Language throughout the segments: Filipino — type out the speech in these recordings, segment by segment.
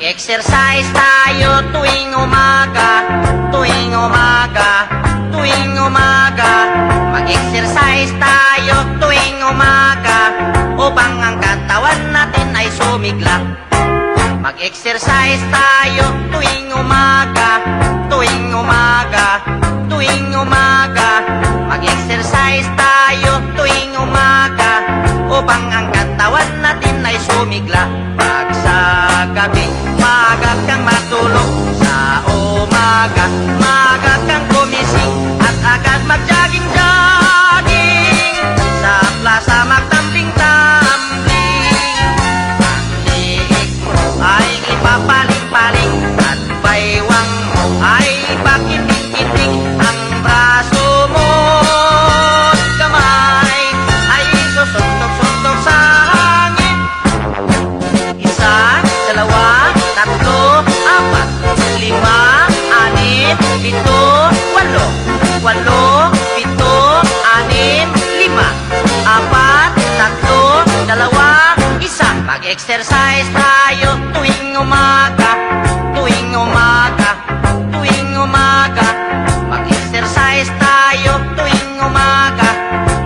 Mag-exercise tayo tuwing umaga, tuwing umaga, tuwing umaga. Mag-exercise tayo tuwing umaga, upang ang katawan natin ay sumigla. Mag-exercise tayo tuwing umaga, tuwing umaga, tuwing umaga. Mag-exercise tayo tuwing umaga, upang ang katawan natin ay sumigla. Pag sa gabi, maaga kang matulog, sa umaga, maaga kang gumising, at agad mag-jogging-jogging, sa plaza magtambling-tambling. Ang liig mo ay ipapaling-paling, at baywang mo ay pakiting-kiting. Ang braso mo at kamay ay susuntok-suntok sa hangin. Isa, dalawa, tatlo, apat, lima, anim, pito, walo. Walo, pito, anim, lima, apat, tatlo, dalawa, isa. Mag-exercise tayo tuwing umaga, tuwing umaga, tuwing umaga. Mag-exercise tayo tuwing umaga,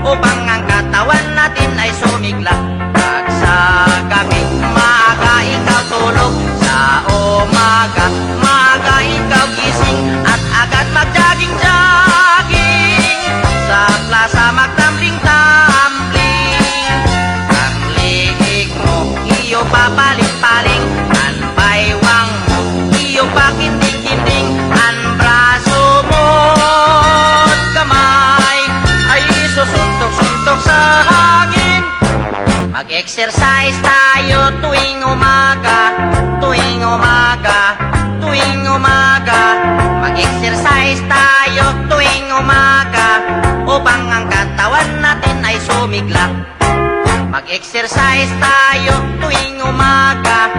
upang ang katawan natin ay sumigla. Pag sa gabi, maaga ikaw tulog, sa umaga, maaga ikaw gising, at agad mag-jogging-jogging, sa plaza magtambling-tambling. Ang liig mo, iyo papaling-paling, ang baywang mo, iyo pakinting-kinting. Ang braso mo at kamay ay susuntok-suntok sa hangin. Mag-exercise tayo tuwing umaga, tuwing umaga, tuwing umaga. Mag-exercise tayo tuwing umaga, upang ang katawan natin ay sumigla. Mag-exercise tayo tuwing umaga,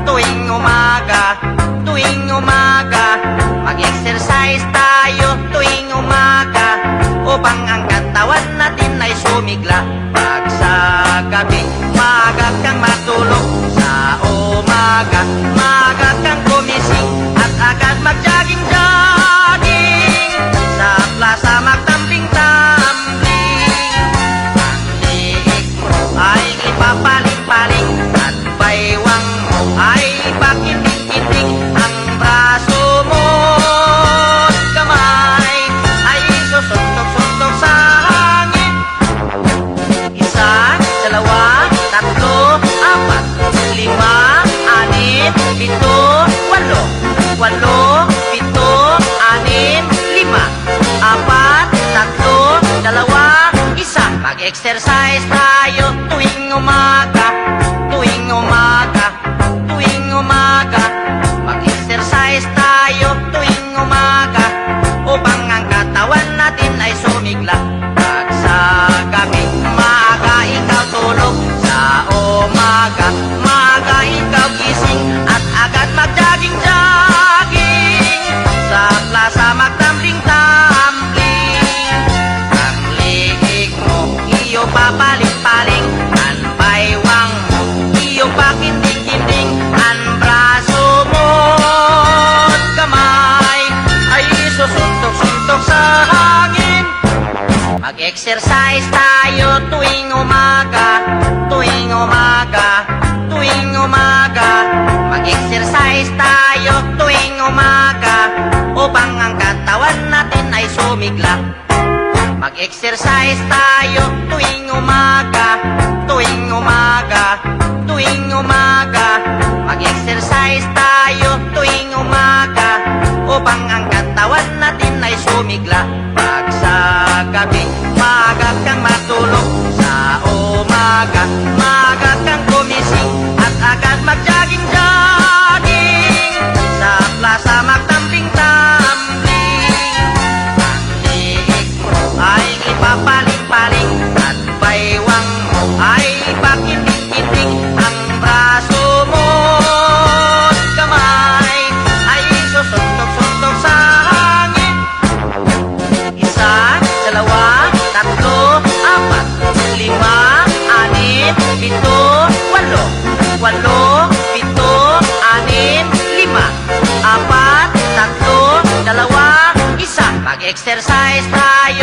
tuwing umaga, tuwing umaga. Mag-exercise tayo tuwing umaga, upang ang katawan natin ay sumigla. Pag sa gabi, maaga kang matulog, sa umaga, maaga kang gumising, at agad mag-jogging-jogging, sa plaza magtambling-tambling. Ang liig mo ay ipapaling-paling, at baywang mo ay pakiting-kiting. Ang braso mo at kamay ay susuntok-suntok sa hangin. Isa, dalawa, tatlo, apat, lima, anim, pito, walo. Walo, pito, anim, lima, apat, tatlo, dalawa, isa. Mag-exercise tayo tuwing umaga, tuwing umaga, tuwing umaga. Mag-exercise tayo tuwing umaga, upang ang katawan natin ay sumigla. Pag sa gabi, maaga ikaw tulog, sa umaga, maaga ikaw gising, at agad mag-jogging-jogging, sa plaza magtambling-tambling. Ang liig mo, iyo papaling-paling, ang baywang mo, iyo pakinting-kinting. Ang braso mo at kamay ay susuntok-suntok sa hangin. Mag-exercise tayo tuwing umaga, tuwing umaga, tuwing umaga. Mag-exercise tayo tuwing umaga, upang ang katawan natin ay sumigla. Mag-exercise tayo tuwing umaga, tuwing umaga, tuwing umaga. Mag-exercise tayo tuwing umaga, upang ang katawan natin ay sumigla. Pag sa gabi, maaga kang matulog, sa umaga, maaga kang gumising, at agad mag-jogging-jogging, sa plaza magtambling-tambling. Ang liig mo ay ipapaling-paling, at baywang mo ay pakiting-kiting. Ang braso mo at kamay ay susuntok-suntok sa hangin. Isa, dalawa, tatlo, apat, lima, anim, pito, walo. Walo, pito, Mag-exercise tayo